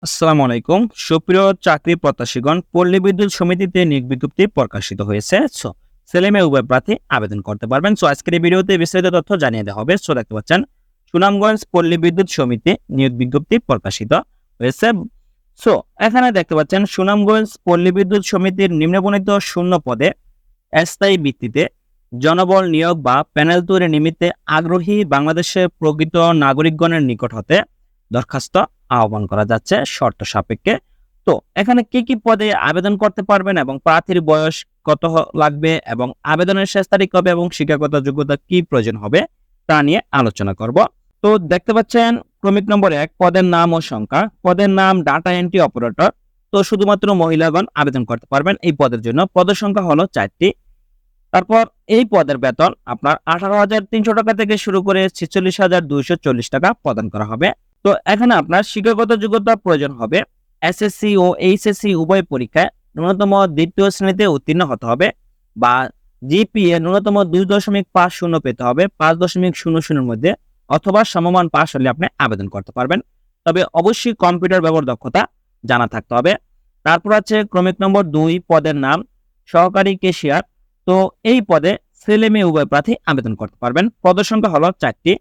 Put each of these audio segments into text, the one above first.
আসসালামু আলাইকুম। সুপ্রিয় চাকরি প্রত্যাশীগণ, পল্লী বিদ্যুৎ সমিতিতে নিয়োগ বিজ্ঞপ্তি প্রকাশিত হয়েছে। ছেলে মেয়ে উভয় প্রার্থী আবেদন করতে পারবেন। আজকের এই ভিডিওতে বিস্তারিত তথ্য জানিয়ে দেওয়া হবে। দেখতে পাচ্ছেন সুনামগঞ্জ পল্লী বিদ্যুৎ সমিতি নিয়োগ বিজ্ঞপ্তি প্রকাশিত হয়েছে। এখানে দেখতে পাচ্ছেন সুনামগঞ্জ পল্লী বিদ্যুৎ সমিতির নিম্নবর্ণিত শূন্য পদে স্থায়ী ভিত্তিতে জনবল নিয়োগ বা প্যানেল তৈরি নিমিত্তে আগ্রহী বাংলাদেশের প্রকৃত নাগরিকগণের নিকট হতে দরখাস্ত আহ্বান করা যাচ্ছে শর্ত সাপেক্ষে। এখানে কি কি পদে আবেদন করতে পারবেন এবং প্রার্থীর বয়স কত লাগবে এবং আবেদনের শেষ তারিখ কবে এবং শিক্ষাগত যোগ্যতা কি প্রয়োজন হবে তা নিয়ে আলোচনা করব। দেখতে পাচ্ছেন ক্রমিক নম্বর 1 পদের নাম ও সংখ্যা। পদের নাম ডাটা এন্ট্রি অপারেটর। শুধুমাত্র মহিলাগণ আবেদন করতে পারবেন এই পদের জন্য। পদের সংখ্যা হলো 4টি। তারপর এই পদের বেতন আপনার 18,300 টাকা থেকে শুরু করে 46,240 টাকা প্রদান করা হবে। এখানে আপনার শিক্ষাগত যোগ্যতা প্রয়োজন হবে এসএসসি ও এইচএসসি উভয় পরীক্ষায় ন্যূনতম দ্বিতীয় শ্রেণীতে উত্তীর্ণ হতে হবে বা জিপিএ ন্যূনতম 2.50 পেতে হবে 5.00 মধ্যে, অথবা সমমান পাস হলে আপনি আবেদন করতে পারবেন। তবে অবশ্যই কম্পিউটার ব্যবহার দক্ষতা জানা থাকতে হবে। তারপর আছে ক্রমিক নম্বর 2 পদের নাম সহকারী ক্যাশিয়ার। এই পদে ছেলে মেয়ে উভয় প্রার্থী আবেদন করতে পারবেন। পদের সংখ্যা হলো 4টি।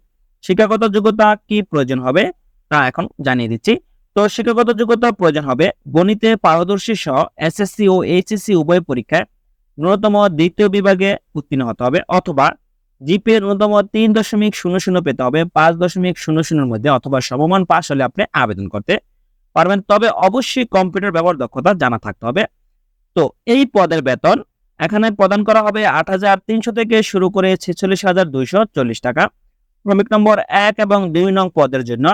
শিক্ষাগত যোগ্যতা কি প্রয়োজন হবে তা এখন জানিয়ে দিচ্ছি। শিক্ষাগত যোগ্যতা প্রয়োজন হবে গণিতে পারদর্শী সহ এসএসসি ও এইচএসসি উভয় পরীক্ষায় ন্যূনতম দ্বিতীয় বিভাগে উত্তীর্ণ হতে হবে, অথবা জিপিএ ন্যূনতম 3.00 পেতে হবে 5.00 মধ্যে, অথবা সমমান পাস হলে আপনি আবেদন করতে পারবেন। তবে অবশ্যই কম্পিউটার ব্যবহার দক্ষতা জানা থাকতে হবে। এই পদের বেতন এখানে প্রদান করা হবে 8,300 থেকে শুরু করে 46,240 টাকা। ক্রমিক নম্বর 1 এবং 2 নং পদের জন্য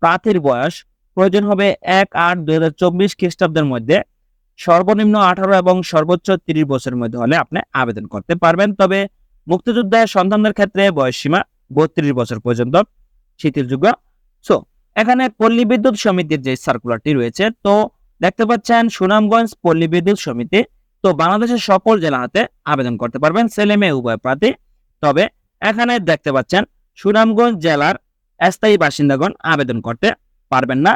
প্রার্থীর বয়স প্রয়োজন হবে 1/8/2024 খ্রিস্টাব্দের মধ্যে সর্বনিম্ন 18 এবং সর্বোচ্চ 30 বছরের মধ্যে হলে আপনি আবেদন করতে পারবেন। তবে মুক্তিযোদ্ধার সন্তানদের ক্ষেত্রে বয়সসীমা 32 বছর পর্যন্ত শিথিলযোগ্য। এখানে পল্লী বিদ্যুৎ সমিতির যে সার্কুলারটি রয়েছে, দেখতে পাচ্ছেন সুনামগঞ্জ পল্লী বিদ্যুৎ সমিতি বাংলাদেশের সকল জেলাতে আবেদন করতে পারবেন ছেলে মেয়ে উভয় প্রার্থী। তবে এখানে দেখতে পাচ্ছেন সুনামগঞ্জ জেলার স্থায়ী বাসিন্দাগণ আবেদন করতে পারবেন না।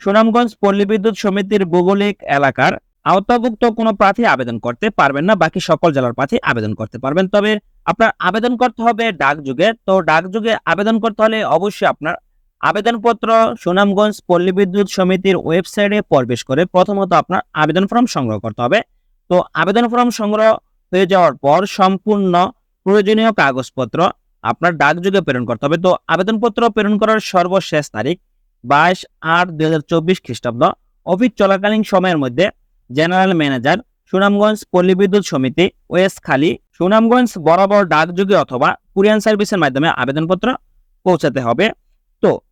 সুনামগঞ্জ পল্লী বিদ্যুৎ সমিতির ভৌগোলিক এলাকার আওতাভুক্ত কোনো প্রার্থী আবেদন করতে পারবেন না। বাকি সকল জেলার প্রার্থী আবেদন করতে পারবেন। তবে আপনার আবেদন করতে হবে ডাকযোগে। ডাকযোগে আবেদন করতে হলে অবশ্যই আপনার আবেদনপত্র সুনামগঞ্জ পল্লী বিদ্যুৎ সমিতির ওয়েবসাইটে প্রবেশ করে প্রথমত আপনার আবেদন ফর্ম সংগ্রহ করতে হবে। আবেদন ফর্ম সংগ্রহ হয়ে যাওয়ার পর সম্পূর্ণ প্রয়োজনীয় কাগজপত্র আপনার ডাকযোগে প্রেরণ করতে হবে। আবেদনপত্র প্রেরণ করার সর্বশেষ তারিখ 22/8/2024 খ্রিস্টাব্দ। অফিস চলাকালীন সময়ের মধ্যে জেনারেল ম্যানেজার সুনামগঞ্জ পল্লী বিদ্যুৎ সমিতি ওয়েস্টখালী সুনামগঞ্জ বরাবর ডাকযোগে অথবা কুরিয়ার সার্ভিসের মাধ্যমে আবেদনপত্র পৌঁছাতে হবে।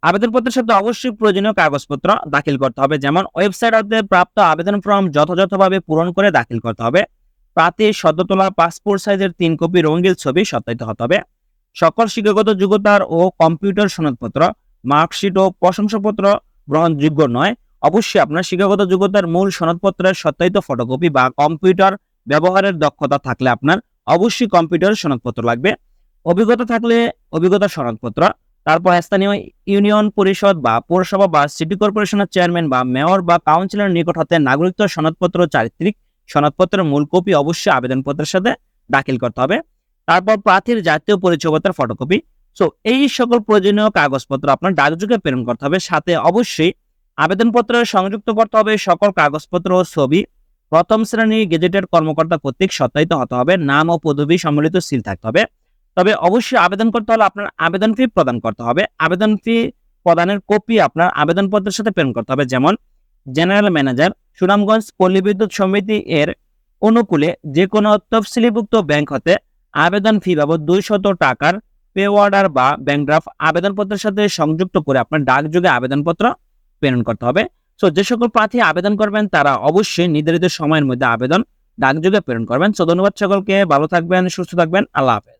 আবেদনপত্রের সাথে অবশ্যই প্রয়োজনীয় কাগজপত্র দাখিল করতে হবে, যেমন ওয়েবসাইট হতে প্রাপ্ত আবেদন ফর্ম যথাযথভাবে পূরণ করে দাখিল করতে হবে। প্রার্থীর সদ্য তোলা পাসপোর্ট সাইজের 3 কপি রঙিন ছবি সত্যায়িত হতে হবে। সকল শিক্ষাগত যোগ্যতার ও কম্পিউটার সনদপত্র, মার্কশিট ও প্রশংসাপত্র গ্রহণযোগ্য নয়। অবশ্যই আপনার শিক্ষাগত যোগ্যতার মূল সনদপত্রের সত্যায়িত ফটোকপি বা কম্পিউটার ব্যবহারের দক্ষতা থাকলে আপনার অবশ্যই কম্পিউটার সনদপত্র লাগবে। অভিজ্ঞতা থাকলে অভিজ্ঞতার সনদপত্র। তারপর স্থানীয় ইউনিয়ন পরিষদ বা পৌরসভা বা সিটি কর্পোরেশনের চেয়ারম্যান বা মেয়র বা কাউন্সিলরের নিকট হতে নাগরিকত্ব সনদপত্র চারিত্রিক সনদপত্রের মূল কপি অবশ্যই আবেদনপত্রের সাথে দাখিল করতে হবে। তারপর প্রার্থীর জাতীয় পরিচয়পত্রের ফটোকপি। এই সকল প্রয়োজনীয় কাগজপত্র আপনার ডাকযোগে প্রেরণ করতে হবে। সাথে অবশ্যই আবেদনপত্রে সংযুক্ত করতে হবে সকল কাগজপত্র ও ছবি প্রথম শ্রেণী গেজেটেড কর্মকর্তা কর্তৃক সত্যায়িত হতে হবে। নাম ও পদবি সম্মিলিত সিল থাকতে হবে। তবে অবশ্যই আবেদন করতে হলে আপনার আবেদন ফি প্রদান করতে হবে। আবেদন ফি প্রদানের কপি আপনার আবেদনপত্রের সাথে প্রেরণ করতে হবে। যেমন জেনারেল ম্যানেজার সুনামগঞ্জ পল্লী বিদ্যুৎ সমিতি এর অনুকূলে যে কোনো তফসিলিভুক্ত ব্যাংক হতে আবেদন ফি বাবদ 200 টাকার পে অর্ডার বা ব্যাংক ড্রাফট আবেদনপত্রের সাথে সংযুক্ত করে আপনার ডাকযোগে আবেদনপত্র প্রেরণ করতে হবে। যে সকল প্রার্থী আবেদন করবেন তারা অবশ্যই নির্ধারিত সময়ের মধ্যে আবেদন ডাকযোগে প্রেরণ করবেন। ধন্যবাদ সকলকে, ভালো থাকবেন, সুস্থ থাকবেন, আল্লাহ হাফেজ।